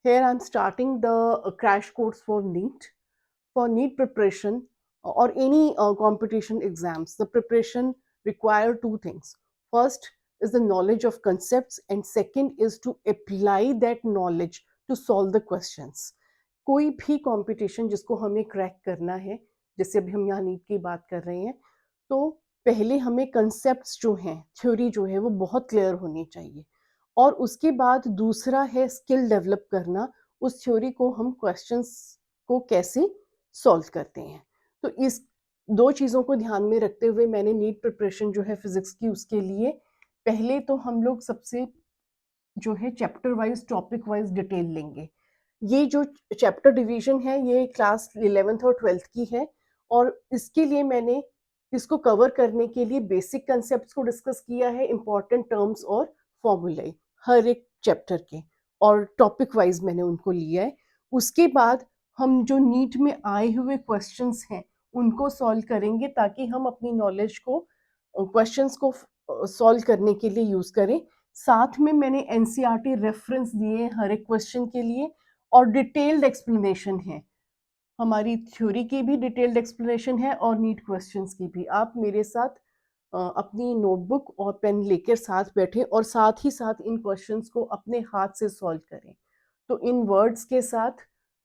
Here I'm starting the crash course for NEET. For NEET preparation or any competition exams, the preparation require two things. First is the knowledge of concepts and second is to apply that knowledge to solve the questions. कोई भी competition जिसको हमें crack करना है, जैसे अभी हम यहाँ नीट की बात कर रहे हैं, तो पहले हमें concepts जो हैं, थ्योरी जो है वो बहुत क्लियर होनी चाहिए और उसके बाद दूसरा है स्किल डेवलप करना, उस थ्योरी को हम क्वेश्चंस को कैसे सॉल्व करते हैं। तो इस दो चीज़ों को ध्यान में रखते हुए मैंने नीट प्रिपरेशन जो है फिजिक्स की उसके लिए पहले तो हम लोग सबसे जो है chapter wise topic wise detail लेंगे। ये जो चैप्टर डिवीजन है ये क्लास 11th और 12th की है और इसके लिए मैंने इसको कवर करने के लिए बेसिक कंसेप्ट्स को डिस्कस किया है, इंपॉर्टेंट टर्म्स और फॉर्मूले हर एक चैप्टर के और टॉपिक वाइज मैंने उनको लिया है। उसके बाद हम जो नीट में आए हुए क्वेश्चंस हैं उनको सॉल्व करेंगे ताकि हम अपनी नॉलेज को क्वेश्चंस को सॉल्व करने के लिए यूज करें। साथ में मैंने एनसीईआरटी रेफरेंस दिए हर एक क्वेश्चन के लिए और डिटेल्ड एक्सप्लेनेशन है, हमारी थ्योरी की भी डिटेल्ड एक्सप्लेनेशन है और नीट क्वेश्चंस की भी। आप मेरे साथ अपनी नोटबुक और पेन लेकर साथ बैठे और साथ ही साथ इन क्वेश्चंस को अपने हाथ से सॉल्व करें। तो इन वर्ड्स के साथ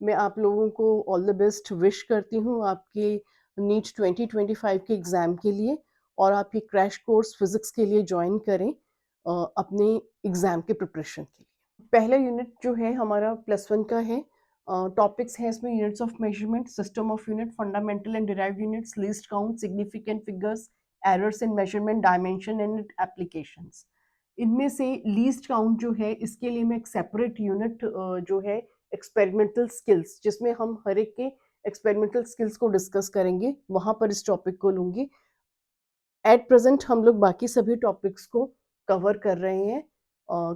मैं आप लोगों को ऑल द बेस्ट विश करती हूँ आपके नीट 2025 के एग्ज़ाम के लिए और आप ये क्रैश कोर्स फिजिक्स के लिए ज्वाइन करें अपने एग्ज़ाम के प्रिपरेशन के लिए। पहला यूनिट जो है हमारा +1 का है। टॉपिक्स हैं इसमें units of measurement, system of unit, fundamental and derived units, least count, significant figures, errors in measurement, dimension and applications. इनमें से लीस्ट काउंट जो है इसके लिए मैं एक सेपरेट यूनिट जो है एक्सपेरिमेंटल स्किल्स जिसमें हम हर एक के एक्सपेरिमेंटल स्किल्स को डिस्कस करेंगे, वहाँ पर इस टॉपिक को लूँगी। एट प्रेजेंट हम लोग बाकी सभी टॉपिक्स को कवर कर रहे हैं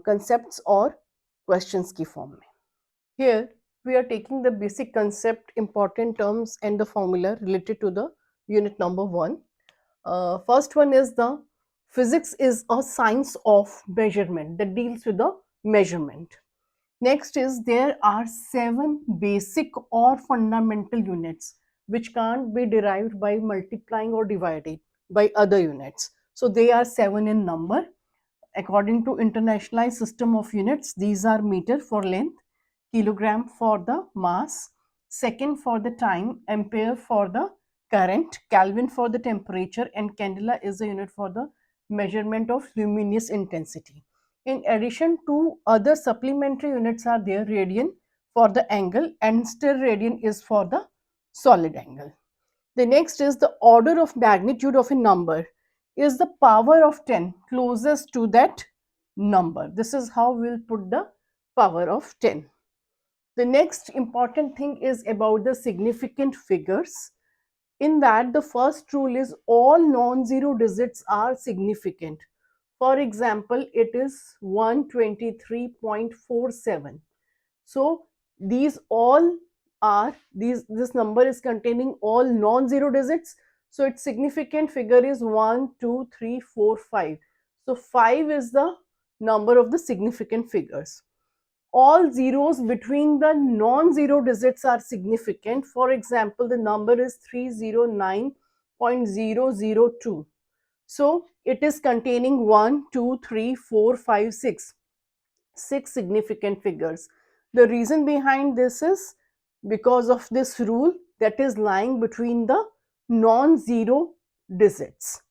कंसेप्ट्स और क्वेश्चंस की फॉर्म में। Here we are taking the basic concept, important terms and the formula related to the unit number 1. First one is the physics is a science of measurement that deals with the measurement. Next is there are 7 basic or fundamental units which can't be derived by multiplying or dividing by other units. So they are 7 in number. According to internationalized system of units, these are meter for length, kilogram for the mass, second for the time, ampere for the current, Kelvin for the temperature, and candela is the unit for the measurement of luminous intensity. In addition, two other supplementary units are there, radian for the angle and steradian is for the solid angle. The next is the order of magnitude of a number is the power of 10 closest to that number. This is how we'll put the power of 10. The next important thing is about the significant figures. In that, the first rule is all non-zero digits are significant. For example, it is 123.47. So these all are this number is containing all non-zero digits. So its significant figure is 1, 2, 3, 4, 5. So 5 is the number of the significant figures. All zeros between the non-zero digits are significant. For example, the number is 309.002. So it is containing 1, 2, 3, 4, 5, 6. 6 significant figures. The reason behind this is because of this rule that is lying between the non-zero digits.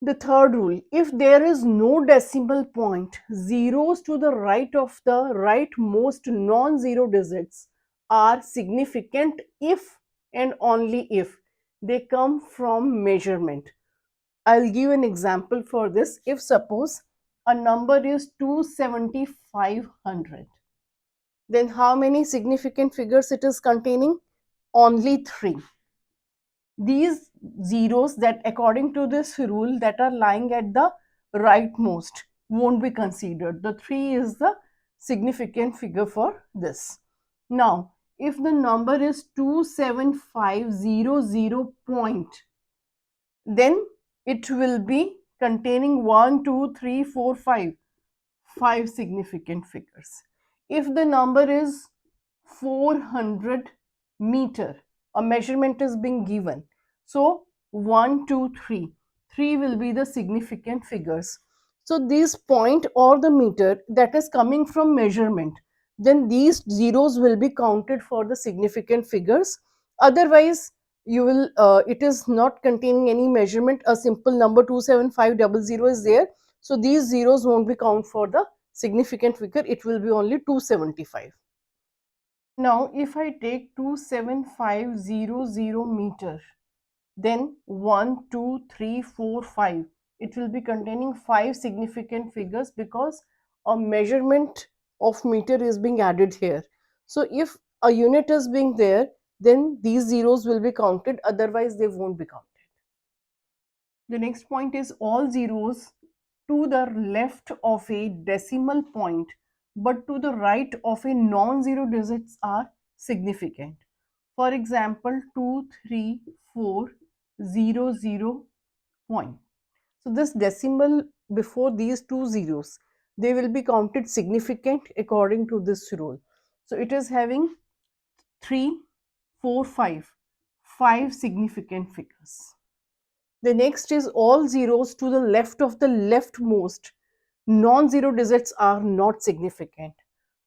The third rule, if there is no decimal point, zeros to the right of the rightmost non-zero digits are significant if and only if they come from measurement. I'll give an example for this. If suppose a number is 27500, then how many significant figures it is containing? Only 3. These zeros that according to this rule that are lying at the rightmost won't be considered. The 3 is the significant figure for this. Now, if the number is 27500 point, then it will be containing 1, 2, 3, 4, 5 significant figures. if the number is 400 meter, a measurement is being given, so 1 2 3, 3 will be the significant figures. So this point or the meter that is coming from measurement, then these zeros will be counted for the significant figures. Otherwise you will it is not containing any measurement, a simple number 27500 is there, so these zeros won't be count for the significant figure, it will be only 275. Now if I take 27500 meter, then 1 2 3 4 5, it will be containing 5 significant figures because a measurement of meter is being added here. So if a unit is being there, then these zeros will be counted, otherwise they won't be counted. The next point is all zeros to the left of a decimal point but to the right of a non-zero digits are significant. For example, 23400 point. So this decimal before these two zeros, they will be counted significant according to this rule. So it is having 3, 4, 5, 5 significant figures. The next is all zeros to the left of the leftmost non-zero digits are not significant.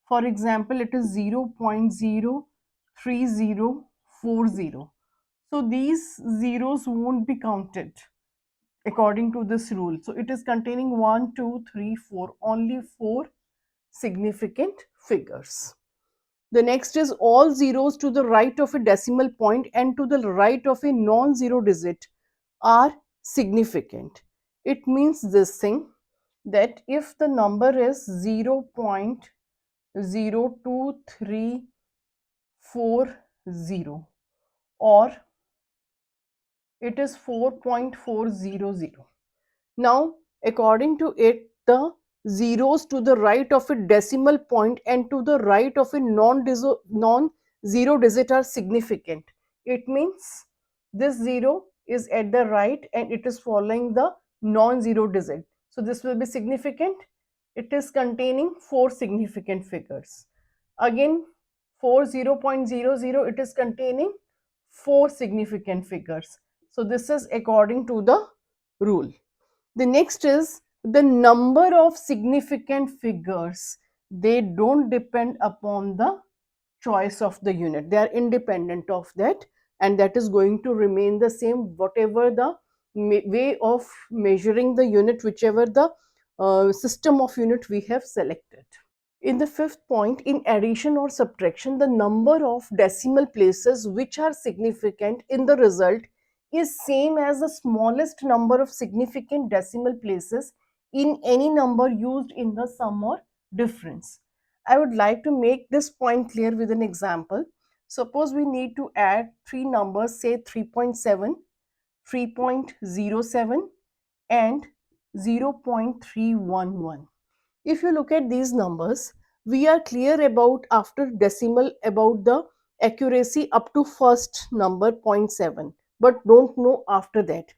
For example, it is 0.03040. So these zeros won't be counted according to this rule. So it is containing 1, 2, 3, 4, only 4 significant figures. The next is all zeros to the right of a decimal point and to the right of a non-zero digit are significant. It means this thing, that if the number is 0.02340 or it is 4.400. Now, according to it, the zeros to the right of a decimal point and to the right of a non-zero digit are significant. It means this zero is at the right and it is following the non-zero digit. So this will be significant. It is containing 4 significant figures. Again, for 0.00, it is containing 4 significant figures. So this is according to the rule. The next is the number of significant figures. They don't depend upon the choice of the unit. They are independent of that, and that is going to remain the same whatever the way of measuring the unit, whichever the system of unit we have selected. In the fifth point, in addition or subtraction, the number of decimal places which are significant in the result is same as the smallest number of significant decimal places in any number used in the sum or difference. I would like to make this point clear with an example. Suppose we need to add three numbers, say 3.7, 3.07 and 0.311. If you look at these numbers, we are clear about after decimal about the accuracy up to first number 0.7, but don't know after that.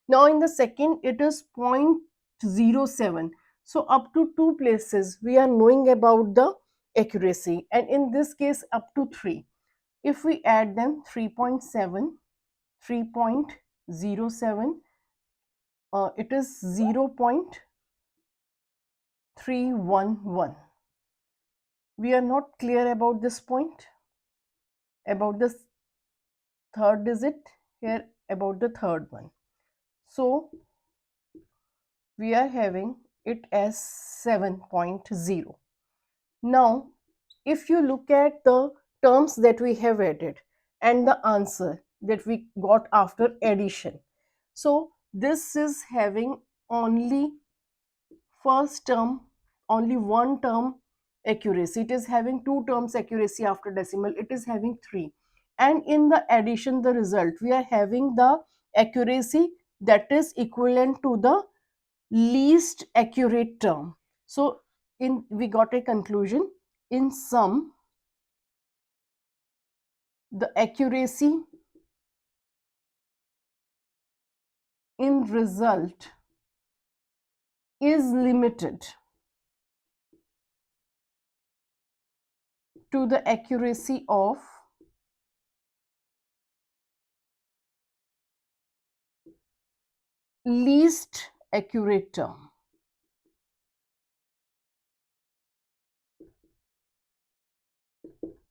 Now in the second it is 0.07. So up to 2 places we are knowing about the accuracy, and in this case up to 3. If we add them, 3.7, 3.07, it is 0.311. We are not clear about this point, about this third digit here, about the third one. So we are having it as 7.0. Now if you look at the terms that we have added and the answer that we got after addition, so this is having only first term, only one term accuracy. It is having two terms accuracy after decimal, it is having 3. And in the addition, the result, we are having the accuracy that is equivalent to the least accurate term. So in we got a conclusion, in sum the accuracy in result is limited to the accuracy of least accurate term.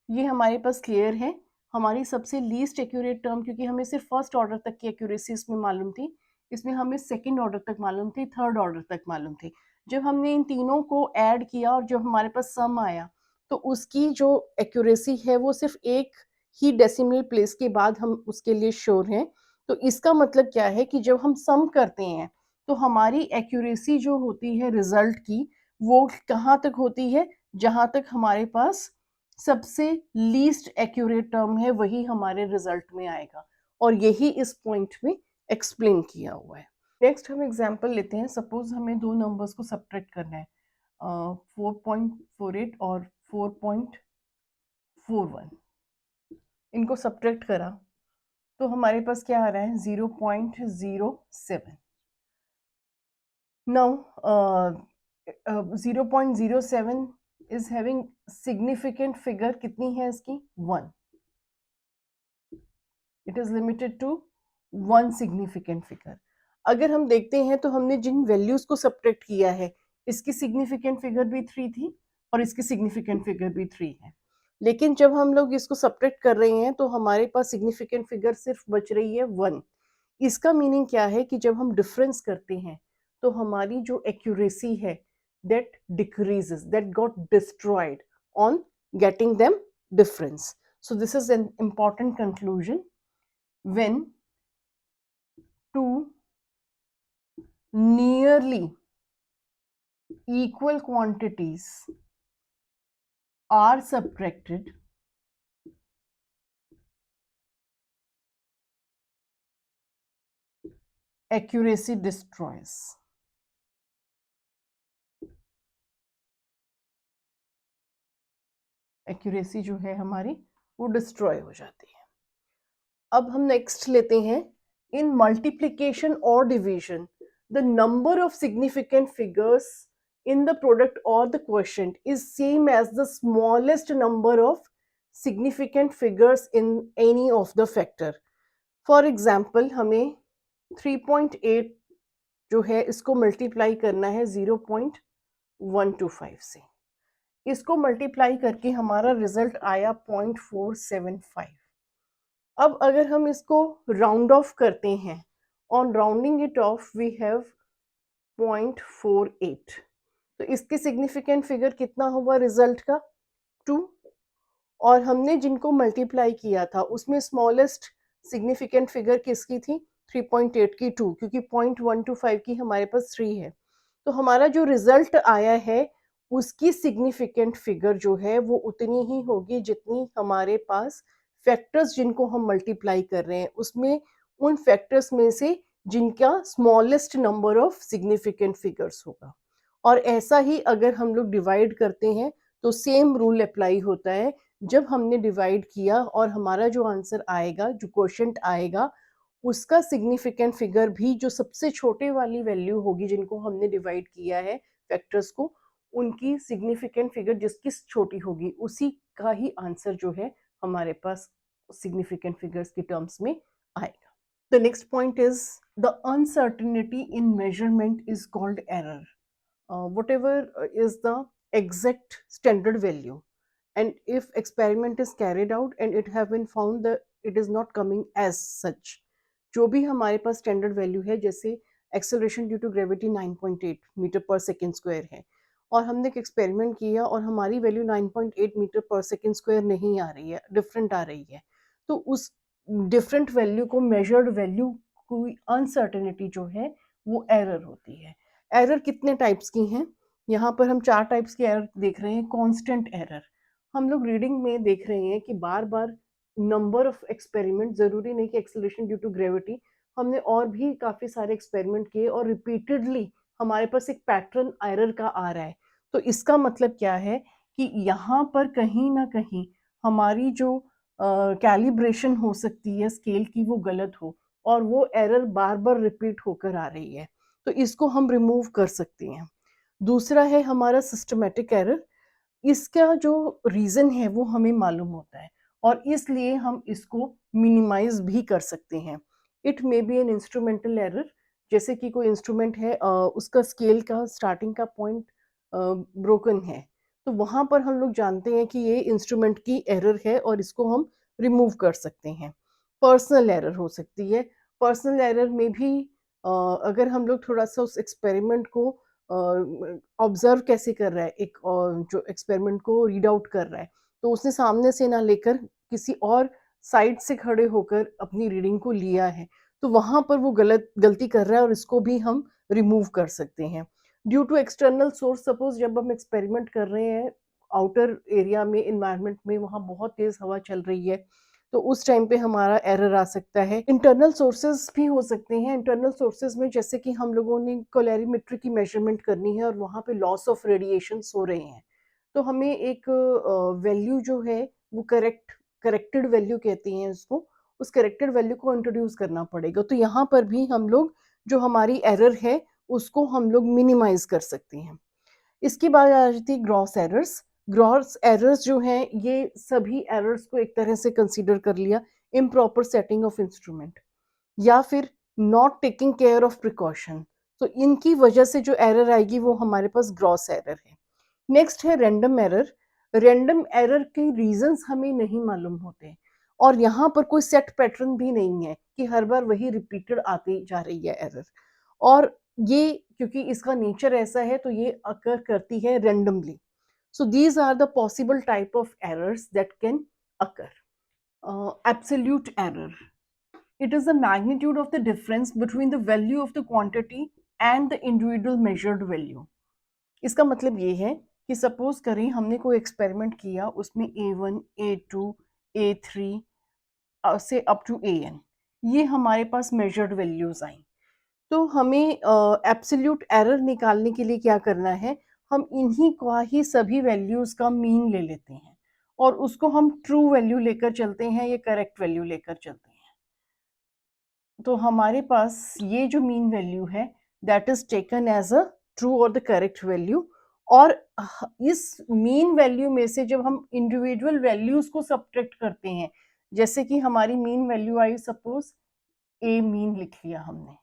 ये हमारे पास clear है. हमारी सबसे least accurate term, क्योंकि हमें सिर्फ first order तक की एक्यूरेसी इसमें मालूम थी, इसमें हमें सेकंड ऑर्डर तक मालूम थी, थर्ड ऑर्डर तक मालूम थी. जब हमने इन तीनों को ऐड किया और जब हमारे पास सम आया, तो उसकी जो एक्यूरेसी है वो सिर्फ एक ही डेसिमल प्लेस के बाद हम उसके लिए श्योर हैं. तो इसका मतलब क्या है कि जब हम सम करते हैं तो हमारी एक्यूरेसी जो होती है रिजल्ट की, वो कहाँ तक होती है, जहाँ तक हमारे पास सबसे लीस्ट एक्यूरेट टर्म है वही हमारे रिजल्ट में आएगा, और यही इस पॉइंट में एक्सप्लेन किया हुआ है. नेक्स्ट हम एग्जांपल लेते हैं. सपोज हमें दो नंबर्स को सब्ट्रैक्ट करना है, 4.48 और 4.41. इनको सब्ट्रैक्ट करा तो हमारे पास क्या आ रहा है, 0.07. Now 0.07 is having significant figure, कितनी है इसकी, 1. It is limited to 1 significant figure. अगर हम देखते हैं तो हमने जिन वैल्यूज को सब्ट्रैक्ट किया है, इसकी सिग्निफिकेंट फिगर भी 3 थी और इसकी सिग्निफिकेंट फिगर भी 3 है. लेकिन जब हम लोग इसको सब्ट्रैक्ट कर रहे हैं तो हमारे पास सिग्निफिकेंट फिगर सिर्फ बच रही है 1. इसका मीनिंग क्या है कि जब हम डिफरेंस करते हैं तो हमारी जो एक्यूरेसी है that decreases, that got destroyed on getting them difference. So this is an important conclusion. When two nearly equal quantities are subtracted, accuracy destroys. Accuracy जो है हमारी वो डिस्ट्रॉय हो जाती है. अब हम नेक्स्ट लेते हैं. इन मल्टीप्लिकेशन और division, the number of significant figures in the product or the quotient is same as the smallest number of significant figures in any of the factor. For example, हमें 3.8 जो है इसको मल्टीप्लाई करना है 0.125 से. इसको मल्टीप्लाई करके हमारा रिजल्ट आया 0.475. अब अगर हम इसको राउंड ऑफ करते हैं, on rounding it off we have 0.48. तो इसके सिग्निफिकेंट फिगर कितना हुआ रिजल्ट का, 2. और हमने जिनको मल्टीप्लाई किया था उसमें स्मॉलेस्ट सिग्निफिकेंट फिगर किसकी थी, 3.8 की 2, क्योंकि 0.125 की हमारे पास 3 है. तो हमारा जो रिजल्ट आया है उसकी सिग्निफिकेंट फिगर जो है वो उतनी ही होगी जितनी हमारे पास फैक्टर्स जिनको हम मल्टीप्लाई कर रहे हैं उसमें उन फैक्टर्स में से जिनका smallest number of significant figures होगा. और ऐसा ही अगर हम लोग डिवाइड करते हैं तो सेम रूल अप्लाई होता है. जब हमने डिवाइड किया और हमारा जो आंसर आएगा, जो क्वोशिएंट आएगा, उसका सिग्निफिकेंट फिगर भी जो सबसे छोटे वाली वैल्यू होगी जिनको हमने डिवाइड किया है फैक्टर्स को, उनकी सिग्निफिकेंट फिगर जिसकी छोटी होगी उसी का ही आंसर जो है हमारे पास सिग्निफिकेंट फिगर्स के टर्म्स में आएगा. The next point is the uncertainty in measurement is called error. Whatever is the exact standard value, and if experiment is carried out and it have been found that it is not coming as such, जो भी हमारे पास standard value है, जैसे acceleration due to gravity 9.8 metre per second square है और हमने एक experiment किया और हमारी value 9.8 metre per second square नहीं आ रही है, डिफरेंट आ रही है, तो उस डिफरेंट वैल्यू को, मेजर्ड वैल्यू की अनसर्टेनिटी जो है वो एरर होती है. एरर कितने टाइप्स की हैं, यहाँ पर हम 4 टाइप्स की एरर देख रहे हैं. कांस्टेंट एरर, हम लोग रीडिंग में देख रहे हैं कि बार बार नंबर ऑफ एक्सपेरिमेंट, ज़रूरी नहीं कि एक्सेलरेशन ड्यू टू ग्रेविटी, हमने और भी काफ़ी सारे एक्सपेरिमेंट किए और रिपीटेडली हमारे पास एक पैटर्न एरर का आ रहा है. तो इसका मतलब क्या है कि यहाँ पर कहीं ना कहीं हमारी जो कैलिब्रेशन हो सकती है स्केल की वो गलत हो और वो एरर बार बार रिपीट होकर आ रही है, तो इसको हम रिमूव कर सकते हैं. दूसरा है हमारा सिस्टमेटिक एरर. इसका जो रीज़न है वो हमें मालूम होता है और इसलिए हम इसको मिनिमाइज़ भी कर सकते हैं। It may be an instrumental error, जैसे कि कोई इंस्ट्रूमेंट है, उसका स्केल का स्टार्टिंग का पॉइंट ब्रोकन है, तो वहाँ पर हम लोग जानते हैं कि ये इंस्ट्रूमेंट की एरर है और इसको हम रिमूव कर सकते हैं। पर्सनल एरर हो सकती है। पर्सनल एरर में भी अगर हम लोग थोड़ा-सा उस एक्सपेरिमेंट को ऑब्जर्व कैसे कर रहा है, एक जो एक्सपेरिमेंट को रीड आउट कर रहा है, तो उसने सामने से ना लेकर किसी और साइड से खड़े होकर अपनी रीडिंग को लिया है, तो वहाँ पर वो गलती कर रहा है और इसको भी हम रिमूव कर सकते हैं। Due to external source, suppose जब हम एक्सपेरिमेंट कर रहे हैं आउटर एरिया में, इन्वायरमेंट में, वहाँ बहुत तेज हवा चल रही है, तो उस टाइम पे हमारा एरर आ सकता है। इंटरनल सोर्सेज भी हो सकते हैं। इंटरनल सोर्सेज में जैसे कि हम लोगों ने कैलोरीमेट्री की मेजरमेंट करनी है और वहाँ पे लॉस ऑफ रेडिएशंस हो रहे हैं, तो हमें एक वैल्यू जो है वो करेक्टेड वैल्यू कहती हैं उसको, उस करेक्टेड वैल्यू को इंट्रोड्यूस करना पड़ेगा। तो यहाँ पर भी हम लोग जो हमारी एरर है उसको हम लोग मिनिमाइज कर सकते हैं। इसके बाद आ जाती है ग्रॉस एरर्स। ग्रॉस एरर्स जो हैं, ये सभी एरर्स को एक तरह से कंसीडर कर लिया। इम्प्रॉपर सेटिंग ऑफ इंस्ट्रूमेंट या फिर not taking care of precaution, तो इनकी वजह से जो एरर आएगी वो हमारे पास ग्रॉस एरर है। नेक्स्ट है रैंडम एरर। रैंडम एरर के रीजंस हमें नहीं मालूम होते और यहाँ पर कोई सेट पैटर्न भी नहीं है कि हर बार वही रिपीटेड आती जा रही है एरर, और ये क्योंकि इसका नेचर ऐसा है तो ये अकर करती है randomly. So these are the possible type of errors that can occur. Absolute error. It is the magnitude of the difference between the value of the quantity and the individual measured value. इसका मतलब ये है कि suppose करें हमने कोई experiment किया, उसमें A1, A2, A3 से अप टू AN, ये हमारे पास मेजर्ड वैल्यूज आई। तो हमें एब्सोल्यूट एरर निकालने के लिए क्या करना है, हम इन्हीं का ही सभी वैल्यूज का मीन ले लेते हैं और उसको हम ट्रू वैल्यू लेकर चलते हैं या करेक्ट वैल्यू लेकर चलते हैं। तो हमारे पास ये जो मीन वैल्यू है that is taken as a true और द करेक्ट वैल्यू, और इस मीन वैल्यू में से जब हम इंडिविजुअल वैल्यूज को सब्ट्रैक्ट करते हैं, जैसे कि हमारी मीन वैल्यू आई, सपोज ए मीन लिख लिया हमने,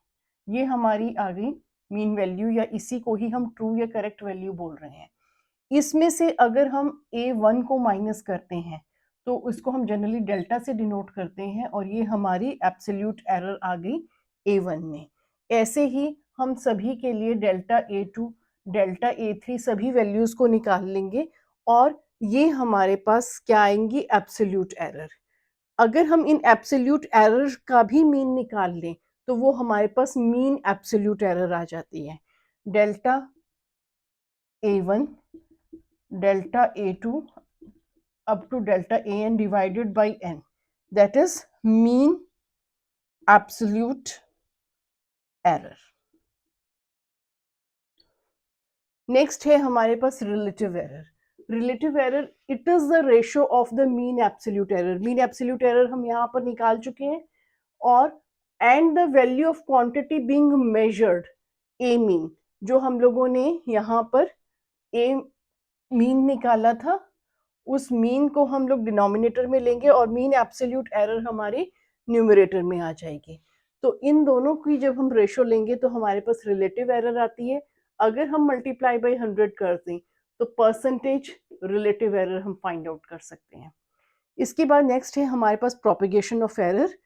ये हमारी आ गई मीन वैल्यू, या इसी को ही हम ट्रू या करेक्ट वैल्यू बोल रहे हैं। इसमें से अगर हम A1 को माइनस करते हैं तो उसको हम जनरली डेल्टा से डिनोट करते हैं और ये हमारी एब्सोल्यूट एरर आ गई A1 में। ऐसे ही हम सभी के लिए डेल्टा A2, डेल्टा A3 सभी वैल्यूज को निकाल लेंगे और ये हमारे पास क्या आएंगी, एब्सोल्यूट एरर। अगर हम इन एब्सोल्यूट एरर का भी मीन निकाल लें तो वो हमारे पास मीन एब्सोल्यूट एरर आ जाती है। Delta A1, delta A2 up to delta AN divided by N, that is mean absolute error. Next है हमारे पास relative error. Relative error, it is the ratio of the mean absolute error. Mean absolute error हम यहाँ पर निकाल चुके हैं, और and the value of quantity being measured, a mean, जो हम लोगों ने यहाँ पर ए मीन निकाला था, उस मीन को हम लोग डिनोमिनेटर में लेंगे और मीन एब्सोल्यूट एरर हमारे न्यूमरेटर में आ जाएगी। तो इन दोनों की जब हम रेशो लेंगे तो हमारे पास रिलेटिव एरर आती है। अगर हम मल्टीप्लाई बाई 100 कर दें तो परसेंटेज रिलेटिव एरर हम फाइंड आउट कर सकते हैं। इसके बाद नेक्स्ट है हमारे पास प्रोपेगेशन ऑफ एरर।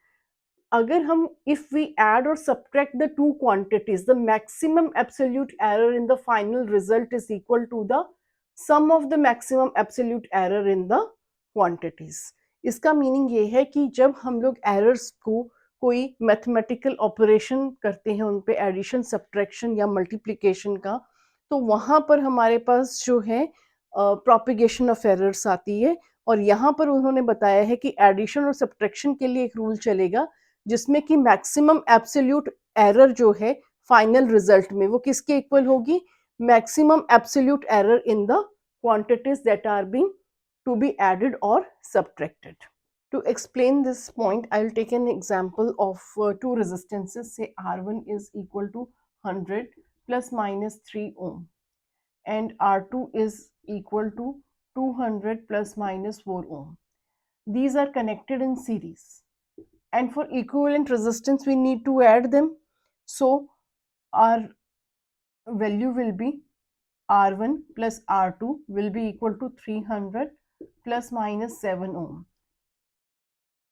अगर हम इफ वी एड और subtract the two quantities, the maximum absolute error in the final result is equal to the sum of the maximum absolute error in the quantities. इसका meaning ये है कि जब हम लोग एरर्स को कोई मैथमेटिकल ऑपरेशन करते हैं, उन पे एडिशन, सब्ट्रैक्शन या मल्टीप्लिकेशन का, तो वहाँ पर हमारे पास जो है प्रोपेगेशन ऑफ एरर्स आती है। और यहाँ पर उन्होंने बताया है कि एडिशन और सब्ट्रैक्शन के लिए एक रूल चलेगा जिसमें कि मैक्सिमम एब्सोल्यूट एरर जो है फाइनल रिजल्ट में वो किसके इक्वल होगी, maximum absolute error in the quantities that are being to be added or subtracted. To explain this point, I will take an example of two resistances. Say R1 is equal to 100 plus minus 3 ohm and R2 is equal to 200 plus minus 4 ohm. These are connected in series. And for equivalent resistance, we need to add them. So our value will be R1 plus R2 will be equal to 300 plus minus 7 ohm.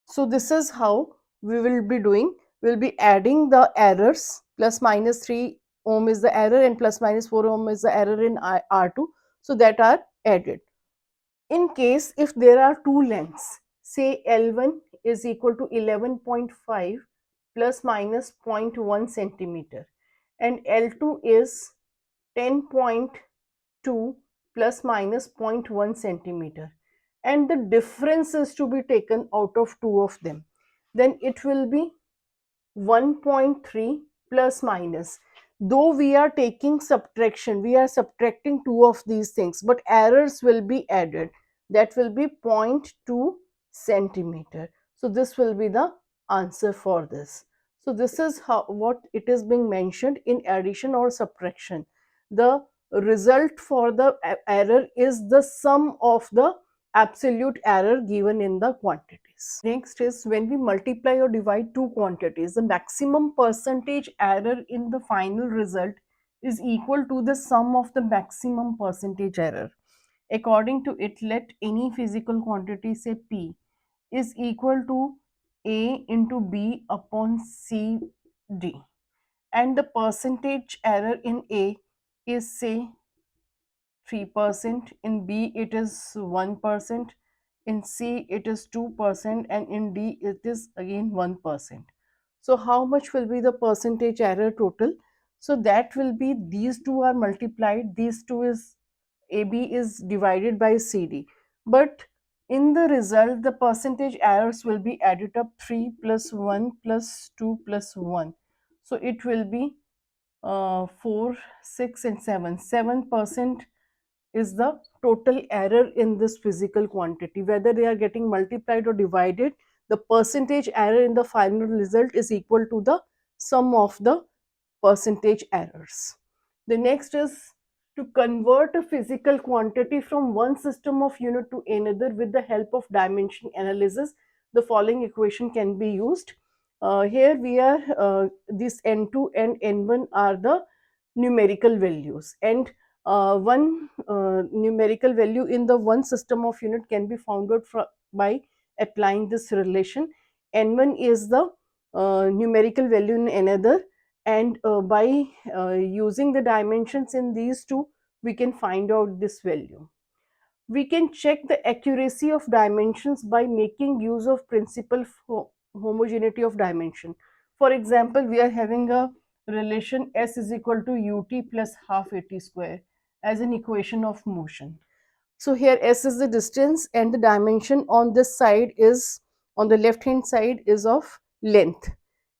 So this is how we will be doing. We will be adding the errors. Plus minus 3 ohm is the error and plus minus 4 ohm is the error in R2. So that are added. In case if there are two lengths, say L1 is equal to 11.5 plus minus 0.1 centimeter and L2 is 10.2 plus minus 0.1 centimeter, and the difference is to be taken out of two of them, then it will be 1.3 plus minus. Though we are taking subtraction, we are subtracting two of these things, but errors will be added. That will be 0.2 centimeter. So this will be the answer for this. So this is how what it is being mentioned in addition or subtraction. The result for the error is the sum of the absolute error given in the quantities. Next is when we multiply or divide two quantities, the maximum percentage error in the final result is equal to the sum of the maximum percentage error. According to it, let any physical quantity, say P, is equal to A into B upon C D, and the percentage error in A is say 3%, in B it is 1%, in C it is 2%, and in D it is again 1%. So how much will be the percentage error total? So that will be these two are multiplied, these two is AB is divided by CD. But in the result, the percentage errors will be added up 3 plus 1 plus 2 plus 1. So it will be 4, 6 and 7. 7% is the total error in this physical quantity. Whether they are getting multiplied or divided, the percentage error in the final result is equal to the sum of the percentage errors. The next is to convert a physical quantity from one system of unit to another with the help of dimension analysis. The following equation can be used. Here we are, this N2 and N1 are the numerical values, and one numerical value in the one system of unit can be found out by applying this relation. N1 is the numerical value in another, and by using the dimensions in these two, we can find out this value. We can check the accuracy of dimensions by making use of principle of homogeneity of dimension. For example, we are having a relation S is equal to ut plus half at square as an equation of motion. So here S is the distance and the dimension on this side is, on the left hand side is of length.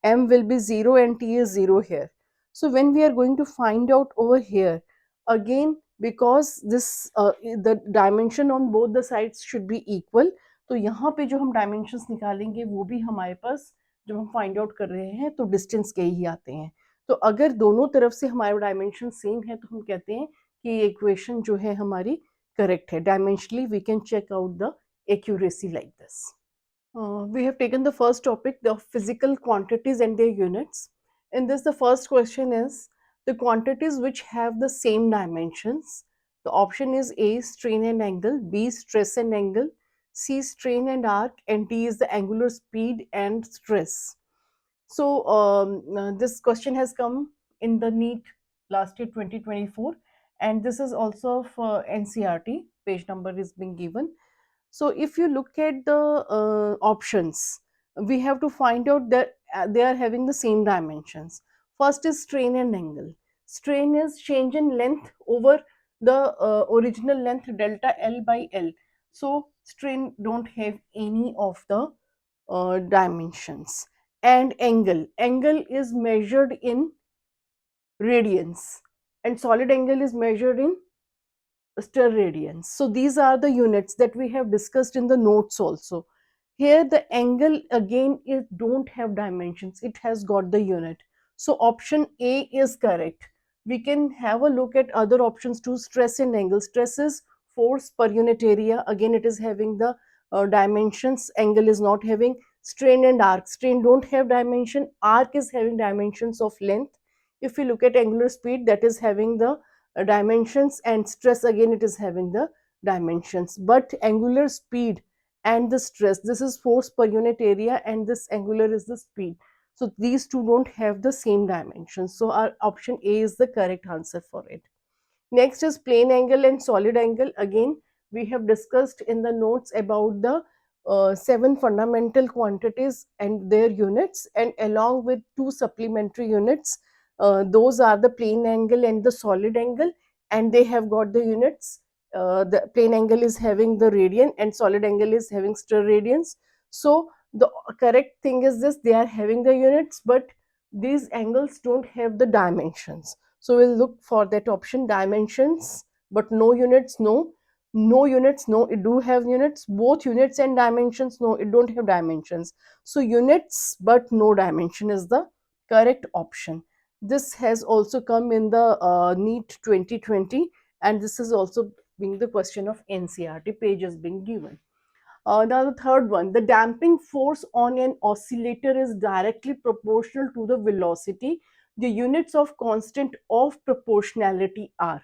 M will be 0 and T is 0 here. So when we are going to find out over here, again because this the dimension on both the sides should be equal, तो यहाँ पे जो हम dimensions निकालेंगे वो भी हमारे पास जब हम find out कर रहे हैं तो distance के ही आते हैं. तो अगर दोनों तरफ से हमारे dimension same है तो हम कहते हैं कि ये equation जो है हमारी correct hai. Dimensionally, we can check out the accuracy like this. We have taken the first topic, the physical quantities and their units. In this, the first question is the quantities which have the same dimensions. The option is A, strain and angle, B, stress and angle, C, strain and arc, and D is the angular speed and stress. So this question has come in the NEET last year 2024, and this is also for NCRT. Page number is being given. So if you look at the options, we have to find out that they are having the same dimensions. First is strain and angle. Strain is change in length over the original length delta L by L. So strain don't have any of the dimensions. And angle is measured in radians, and solid angle is measured in sterradians. So these are the units that we have discussed in the notes also. Here the angle again is don't have dimensions, it has got the unit. So option A is correct. We can have a look at other options too. Stress and angle. Stress is force per unit area, again it is having the dimensions. Angle is not having. Strain and arc, strain don't have dimension, arc is having dimensions of length. If we look at angular speed, that is having the dimensions, and stress again it is having the dimensions. But angular speed and the stress, this is force per unit area and this angular is the speed, so these two don't have the same dimensions. So our option A is the correct answer for it. Next is plane angle and solid angle. Again, we have discussed in the notes about the 7 fundamental quantities and their units, and along with 2 supplementary units. Those are the plane angle and the solid angle, and they have got the units. The plane angle is having the radian and solid angle is having sterradians. So the correct thing is this: they are having the units, but these angles don't have the dimensions. So we'll look for that option, dimensions, but no units, no. No units, no, it do have units. Both units and dimensions, no, it don't have dimensions. So units but no dimension is the correct option. This has also come in the NEET 2020, and this is also being the question of NCRT pages being given. Now the third one, the damping force on an oscillator is directly proportional to the velocity. The units of constant of proportionality are.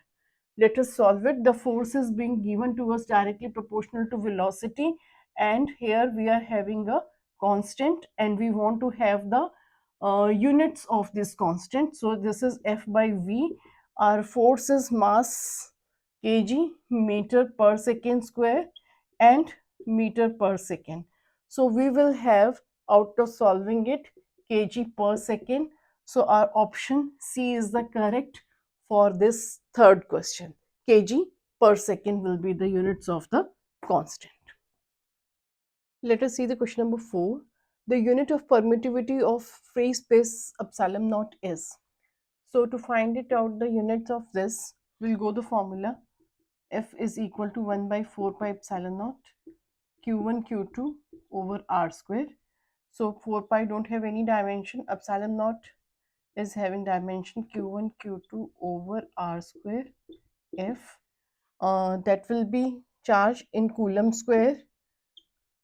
Let us solve it. The force is being given to us directly proportional to velocity, and here we are having a constant and we want to have the units of this constant. So this is F by V. Our force is mass kg meter per second square and meter per second. So we will have, out of solving it, kg per second. So our option C is the correct for this third question. Kg per second will be the units of the constant. Let us see the question number 4. The unit of permittivity of free space epsilon naught is. So to find it out, the units of this, we'll go the formula. F is equal to 1 by 4 pi epsilon naught q1 q2 over r square. So 4 pi don't have any dimension, epsilon naught is having dimension, q1 q2 over r square. F that will be charge in coulomb square.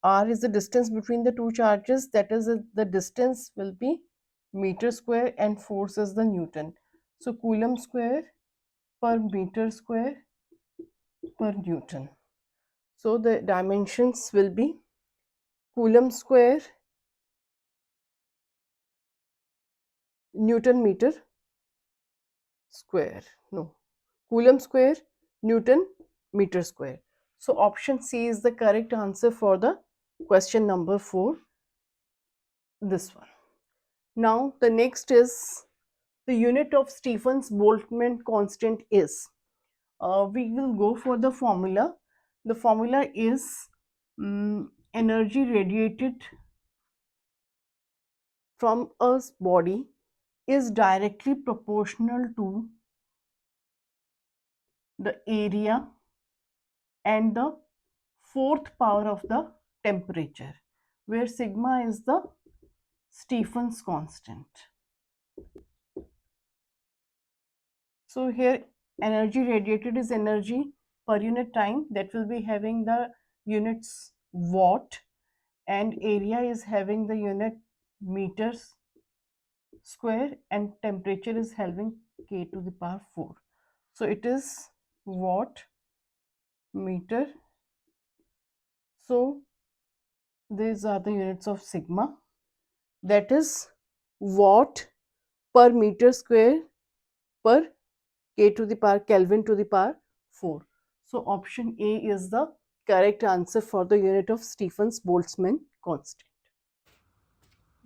R is the distance between the two charges, that is the distance will be meter square, and force is the Newton. So coulomb square per meter square per Newton. So the dimensions will be coulomb square Newton meter square. No, coulomb square Newton meter square. So option C is the correct answer for the question number 4, this one. Now the next is the unit of Stephen's Boltzmann constant is. We will go for the formula. The formula is energy radiated from a body is directly proportional to the area and the fourth power of the temperature, where sigma is the Stephen's constant. So here energy radiated is energy per unit time, that will be having the units watt, and area is having the unit meters square, and temperature is having K to the power 4. So it is watt meter. So these are the units of sigma, that is watt per meter square per K to the power Kelvin to the power 4. So option A is the correct answer for the unit of Stephen's Boltzmann constant.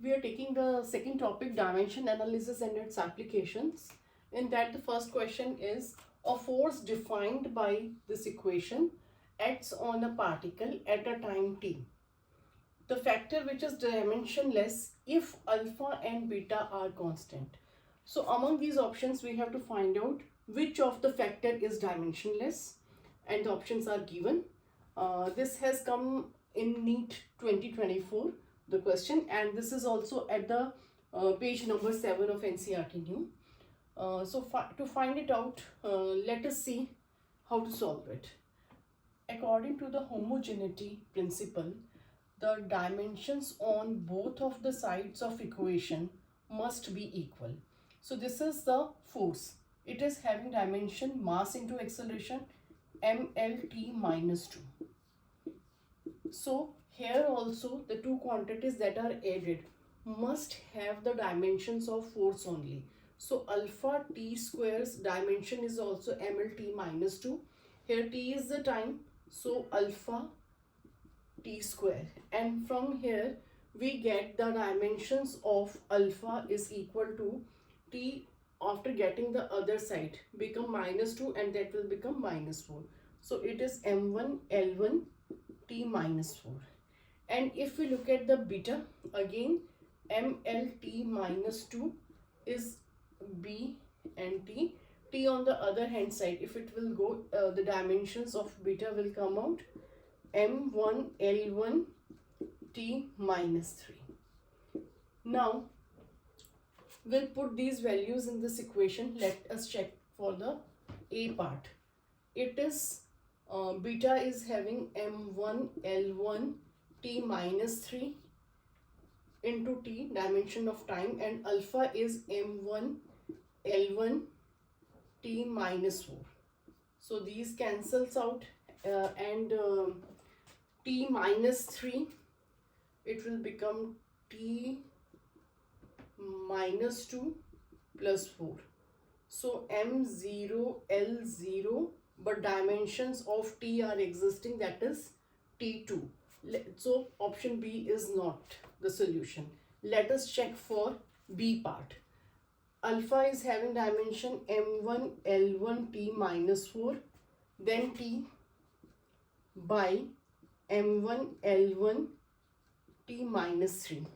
We are taking the second topic, dimension analysis and its applications. In that, the first question is, a force defined by this equation acts on a particle at a time t. The factor which is dimensionless if alpha and beta are constant. So among these options, we have to find out which of the factor is dimensionless, and the options are given. This has come in NEET 2024, the question, and this is also at the page number 7 of NCRT new. So to find it out, let us see how to solve it. According to the homogeneity principle, the dimensions on both of the sides of equation must be equal. So this is the force. It is having dimension mass into acceleration mlt minus 2. So here also the two quantities that are added must have the dimensions of force only. So alpha t square's dimension is also mlt minus 2. Here t is the time, so alpha t square, and from here we get the dimensions of alpha is equal to t after getting the other side become minus 2, and that will become minus 4. So it is m1 l1 t minus 4. And if we look at the beta, again mlt minus 2 is b and t on the other hand side, if it will go, the dimensions of beta will come out m1 l1 t minus 3. Now we'll put these values in this equation. Let us check for the a part. It is beta is having m1 l1 t minus 3 into t, dimension of time, and alpha is m1 l1 t minus 4. So these cancels out, and t minus 3, it will become t minus 2 plus 4. So m0 l0, but dimensions of t are existing, that is t2. So option B is not the solution. Let us check for B part. Alpha is having dimension m1 l1 t minus 4, then t by m1 l1 t minus 3.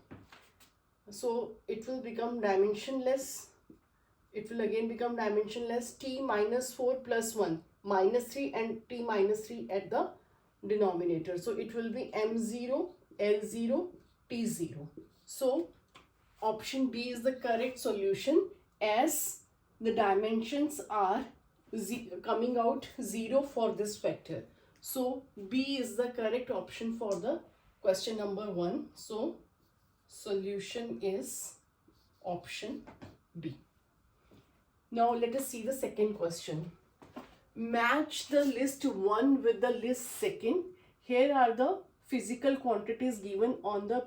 So it will become dimensionless. It will again become dimensionless. T minus 4 plus 1 minus 3, and t minus 3 at the denominator. So it will be m0 l0 t0. So option B is the correct solution, as the dimensions are coming out 0 for this vector. So B is the correct option for the question number 1. So solution is option B. Now let us see the second question. Match the list 1 with the list 2nd. Here are the physical quantities given on the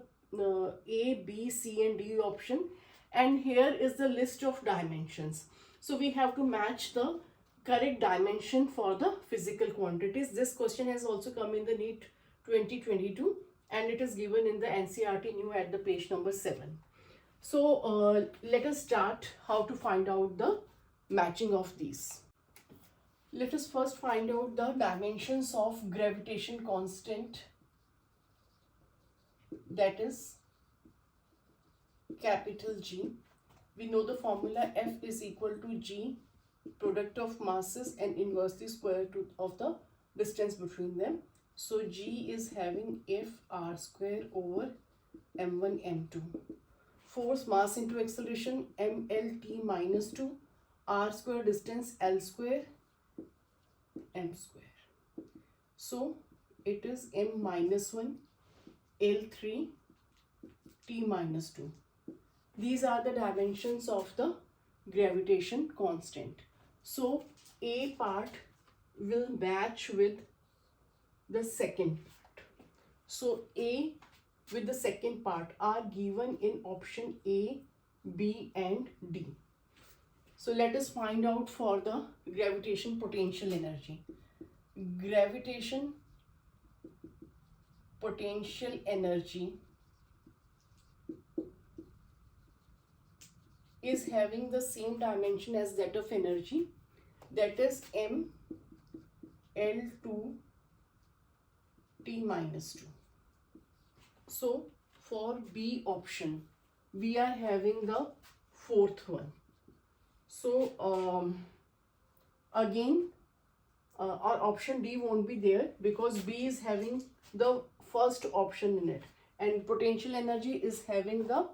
A, B, C and D option, and here is the list of dimensions. So we have to match the correct dimension for the physical quantities. This question has also come in the NEET 2022, and it is given in the NCERT new at the page number 7. So let us start how to find out the matching of these. Let us first find out the dimensions of gravitation constant, that is capital G. We know the formula F is equal to G, product of masses, and inversely square root of the distance between them. So G is having F r square over m1 m2. Force, mass into acceleration, mlt minus 2, r square distance, l square m square. So it is m minus 1 l3 t minus 2. These are the dimensions of the gravitation constant. So A part will match with the second part. So A with the second part are given in option A, B and D. So let us find out for the gravitation potential energy. Gravitation potential energy is having the same dimension as that of energy, that is m L2 t minus 2. So for B option we are having the fourth one. So again our option D won't be there, because B is having the first option in it, and potential energy is having the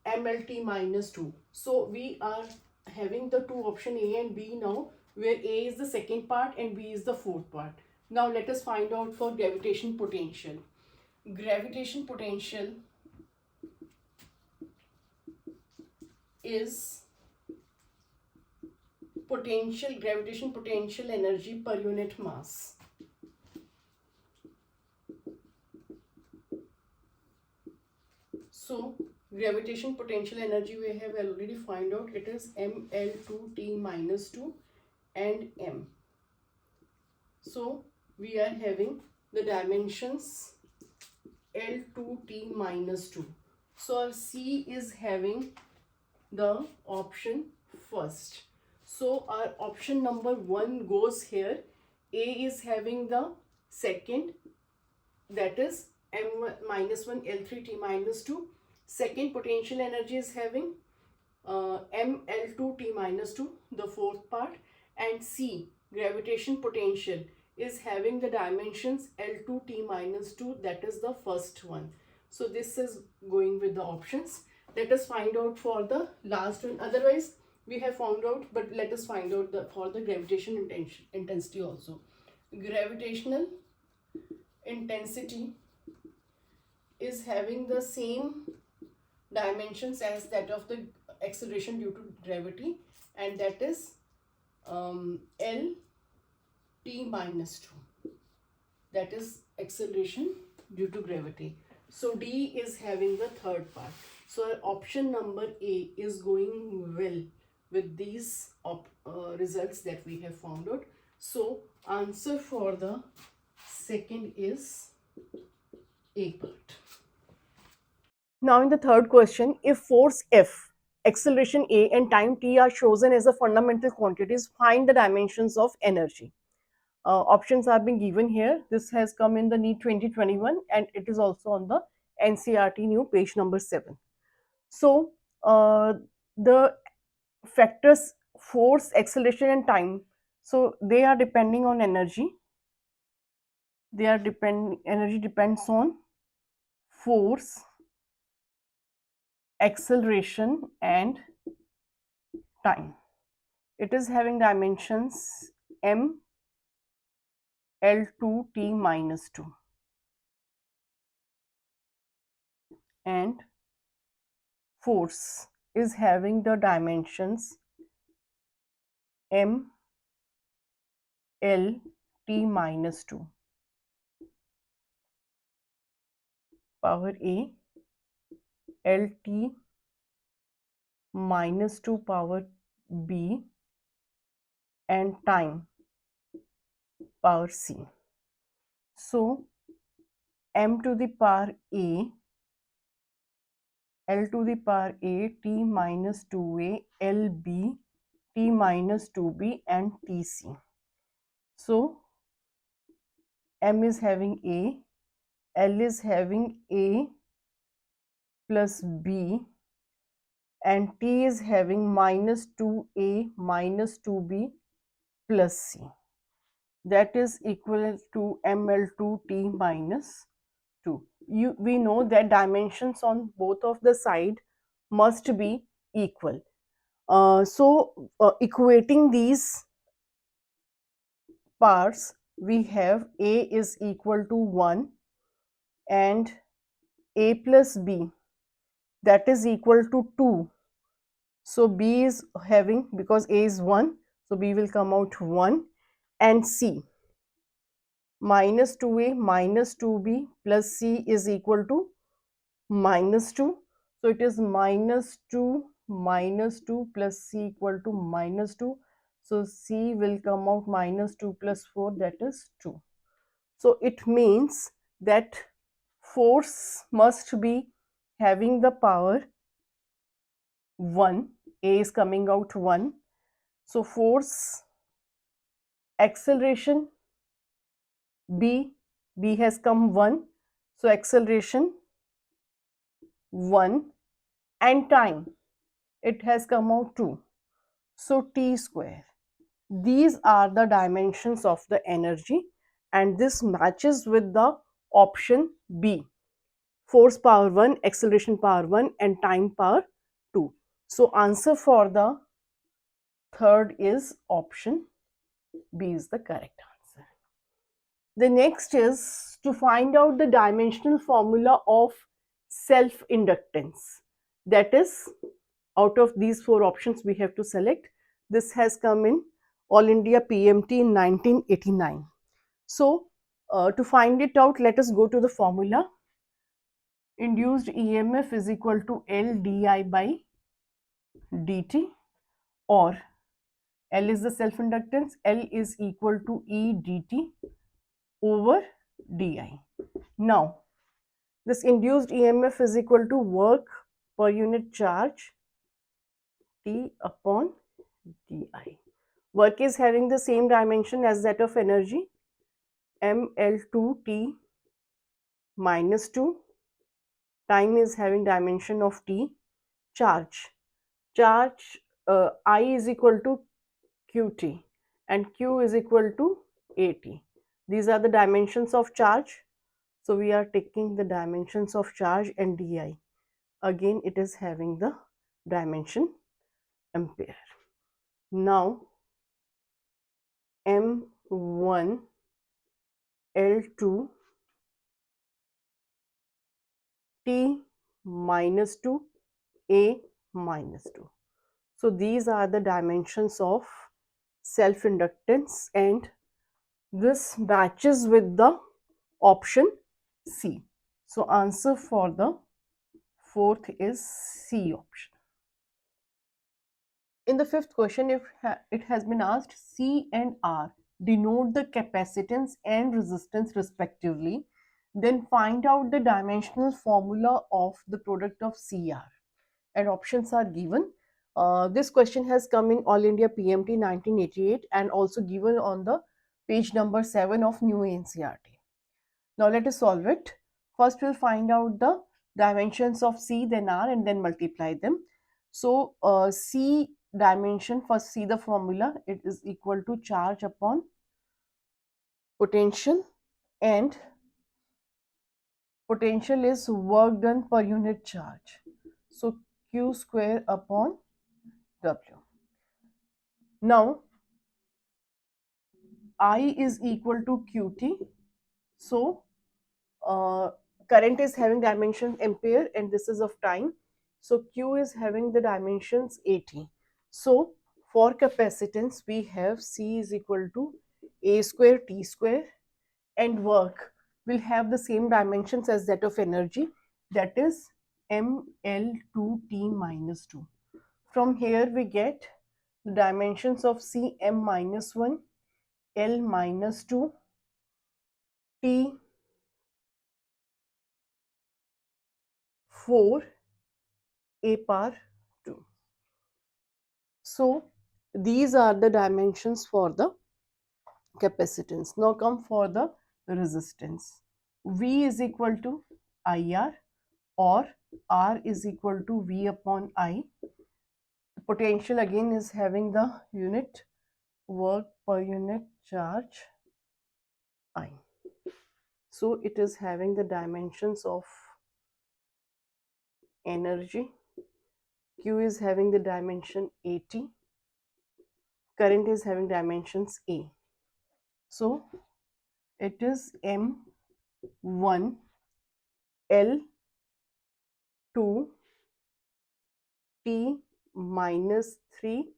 mlt minus 2. So we are having the two option A and B now, where A is the second part and B is the fourth part. Now let us find out for gravitation potential. Gravitation potential is gravitation potential energy per unit mass. So gravitation potential energy we have already find out, it is ml2t minus 2 and m. So we are having the dimensions L2t minus 2. So our C is having the option first. So our option number 1 goes here. A is having the second, that is m minus 1 L3t minus 2. Second potential energy is having ml2t minus 2, the fourth part, and C, gravitation potential, is having the dimensions L2t minus 2, that is the first one. So this is going with the options. Let us find out for the last one. Otherwise we have found out, but let us find out for the gravitation intensity also. Gravitational intensity is having the same dimensions as that of the acceleration due to gravity, and that is L t minus 2, that is acceleration due to gravity. So D is having the third part. So our option number A is going well with these results that we have found out. So answer for the second is A part. Now in the third question, if force F, acceleration A and time t are chosen as the fundamental quantities, find the dimensions of energy. Options are being given here. This has come in the NEET 2021 and it is also on the NCERT new page number 7. So the factors force, acceleration and time, so they are depending on energy. Energy depends on force, acceleration and time. It is having dimensions m L2t minus 2 and force is having the dimensions m L t minus 2 power A, L t minus 2 power B and time power C. So m to the power A, L to the power A, t minus 2A, LB, t minus 2B and TC. So m is having A, L is having A plus B and T is having minus 2A minus 2B plus C. That is equivalent to ml2t minus 2. We know that dimensions on both of the side must be equal. Equating these parts, we have A is equal to 1 and A plus B, that is equal to 2. So B is having, because A is 1, so B will come out 1, and C minus 2A minus 2B plus C is equal to minus 2. So it is minus 2 plus C equal to minus 2. So C will come out minus 2 plus 4, that is 2. So it means that force must be having the power 1. A is coming out 1. So force, acceleration B has come 1. So acceleration 1 and time, it has come out 2. So T square. These are the dimensions of the energy and this matches with the option B. Force power 1, acceleration power 1 and time power 2. So answer for the third is option B is the correct answer. The next is to find out the dimensional formula of self-inductance. That is, out of these four options we have to select. This has come in All India PMT in 1989. So, to find it out, let us go to the formula. Induced EMF is equal to L di by dt, or L is the self-inductance, L is equal to E dt over di. Now, this induced EMF is equal to work per unit charge T upon di. Work is having the same dimension as that of energy, mL2T minus 2. Time is having dimension of T. Charge. I is equal to QT and Q is equal to AT. These are the dimensions of charge. So we are taking the dimensions of charge and di. Again, it is having the dimension ampere. Now, M1, L2, T minus 2, A minus 2. So these are the dimensions of self-inductance, and this matches with the option C. So answer for the fourth is C option. In the fifth question, if it has been asked, C and R denote the capacitance and resistance respectively, then find out the dimensional formula of the product of CR, and options are given. This question has come in All India PMT 1988 and also given on the page number 7 of New NCERT. Now let us solve it. First we'll find out the dimensions of C, then R, and then multiply them. So C dimension, first see the formula, it is equal to charge upon potential, and potential is work done per unit charge. So Q square upon W. Now I is equal to QT. So current is having dimension ampere and this is of time. So Q is having the dimensions AT. So for capacitance we have C is equal to A square T square, and work will have the same dimensions as that of energy, that is mL2T minus 2. From here we get the dimensions of C, m minus 1, L minus 2, T 4, A power 2. So these are the dimensions for the capacitance. Now come for the resistance. V is equal to IR, or R is equal to V upon I. Potential again is having the unit work per unit charge I. So it is having the dimensions of energy. Q is having the dimension AT. Current is having dimensions A. So it is M1 L2 T minus 3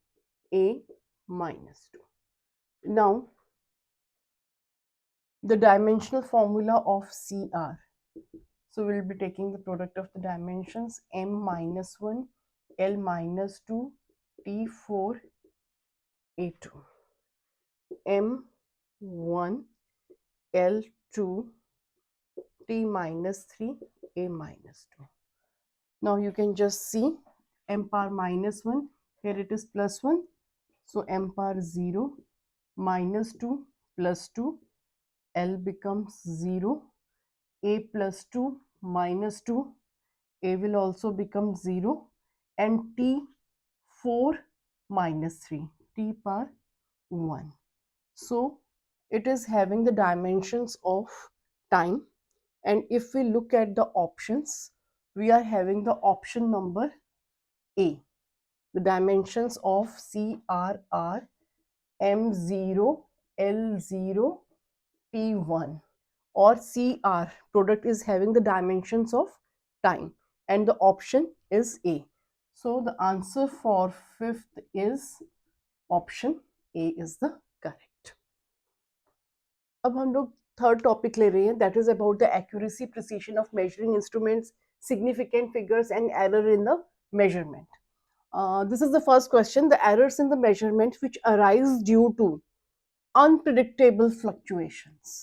A minus 2. Now the dimensional formula of CR. So we'll be taking the product of the dimensions M minus 1 L minus 2 T4 A2. M1 L2 T minus 3 A minus 2. Now you can just see m power minus 1, here it is plus 1. So m power 0 minus 2 plus 2, L becomes 0, A plus 2 minus 2, A will also become 0, and T4 minus 3, T power 1. So it is having the dimensions of time, and if we look at the options, we are having the option number A. The dimensions of CR are M0, L0, T1, or CR, product is having the dimensions of time, and the option is A. So the answer for fifth is option A is the correct. अब हम लोग third topic ले रहे हैं, that is about the accuracy precision of measuring instruments, significant figures and error in the measurement. This is the first question. The errors in the measurement which arise due to unpredictable fluctuations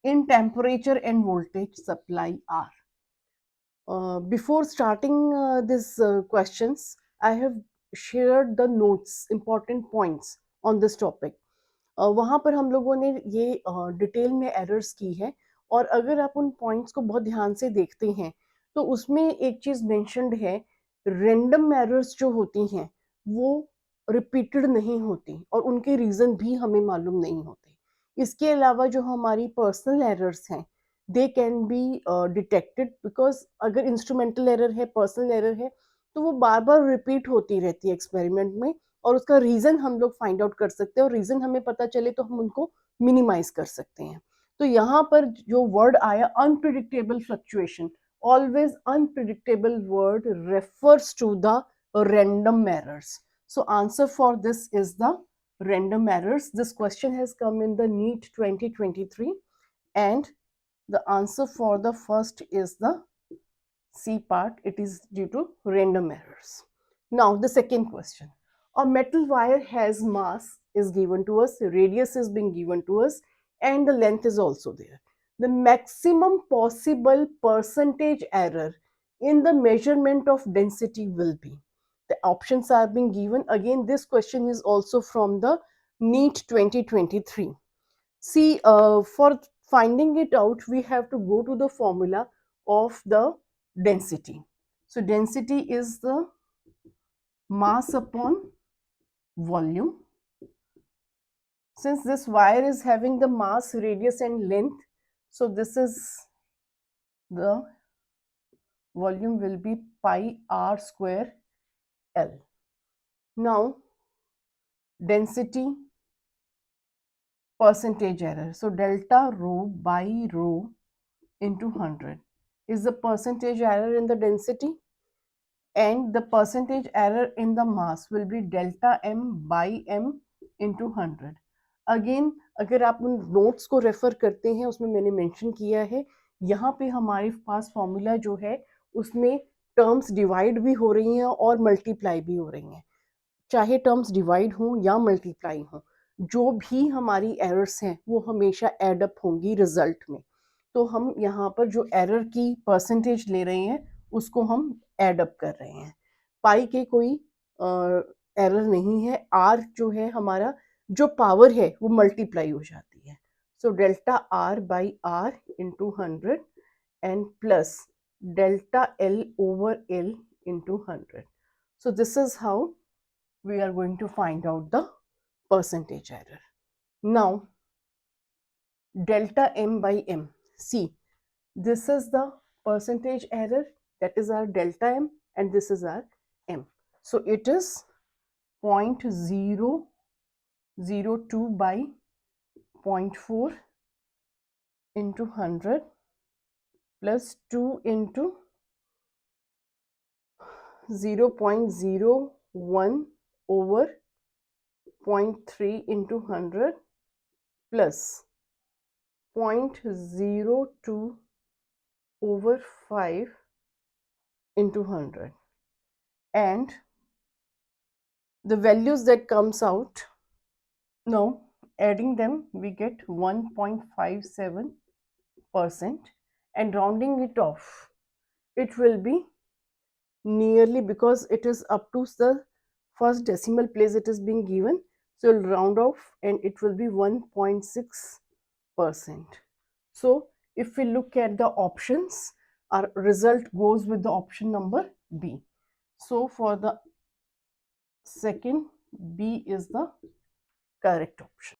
in temperature and voltage supply are. Before starting these questions, I have shared the notes, important points on this topic. वहाँ पर हम लोगों ने ये detail में errors की है, और अगर आप उन पॉइंट्स को बहुत ध्यान से देखते हैं तो उसमें एक चीज़ मेंशन्ड है, रैंडम एरर्स जो होती हैं वो रिपीटेड नहीं होती और उनके रीज़न भी हमें मालूम नहीं होते। इसके अलावा जो हमारी पर्सनल एरर्स हैं they can be detected, because अगर इंस्ट्रूमेंटल एरर है, पर्सनल एरर है, तो वो बार बार रिपीट होती रहती है एक्सपेरिमेंट में, और उसका रीज़न हम लोग फाइंड आउट कर सकते हैं, और रीज़न हमें पता चले तो हम उनको मिनिमाइज कर सकते हैं। तो यहाँ पर जो वर्ड आया unpredictable fluctuation, always unpredictable word refers to the random errors. So answer for this is the random errors. This question has come in the NEET 2023, and the answer for the first is the C part. It is due to random errors. Now the second question. A metal wire has mass is given to us, radius is being given to us, and the length is also there. The maximum possible percentage error in the measurement of density will be. The options are being given. Again, this question is also from the NEET 2023. See, for finding it out, we have to go to the formula of the density. So density is the mass upon volume. Since this wire is having the mass, radius and length, so this is the volume will be pi r square L. Now density percentage error, so delta rho by rho into 100 is the percentage error in the density, and the percentage error in the mass will be delta m by m into 100. Again अगर आप उन notes को refer करते हैं, उसमें मैंने mention किया है, यहाँ पे हमारे पास फॉर्मूला जो है उसमें टर्म्स डिवाइड भी हो रही हैं और मल्टीप्लाई भी हो रही हैं। चाहे टर्म्स डिवाइड हों या मल्टीप्लाई हों, जो भी हमारी एरर्स हैं वो हमेशा एड अप होंगी रिजल्ट में। तो हम यहाँ पर जो एरर की परसेंटेज ले रहे हैं उसको हम एड अप कर रहे हैं। पाई के कोई एरर नहीं है, आर जो है हमारा जो पावर है वो मल्टीप्लाई हो जाती है। So delta R by R into 100 and plus delta L over L into 100. So this is how we are going to find out the percentage error. Now delta m by m, see this is the percentage error, that is our delta m, and this is our m. So it is 0.002 by 0.4 into 100 plus 2 into 0.01 over 0.3 into 100 plus 0.02 over 5 into 100, and the values that comes out, now adding them we get 1.57%, and rounding it off it will be nearly, because it is up to the first decimal place it is being given, so we'll round off and it will be 1.6%. So if we look at the options, our result goes with the option number B. So for the second, B is the correct option.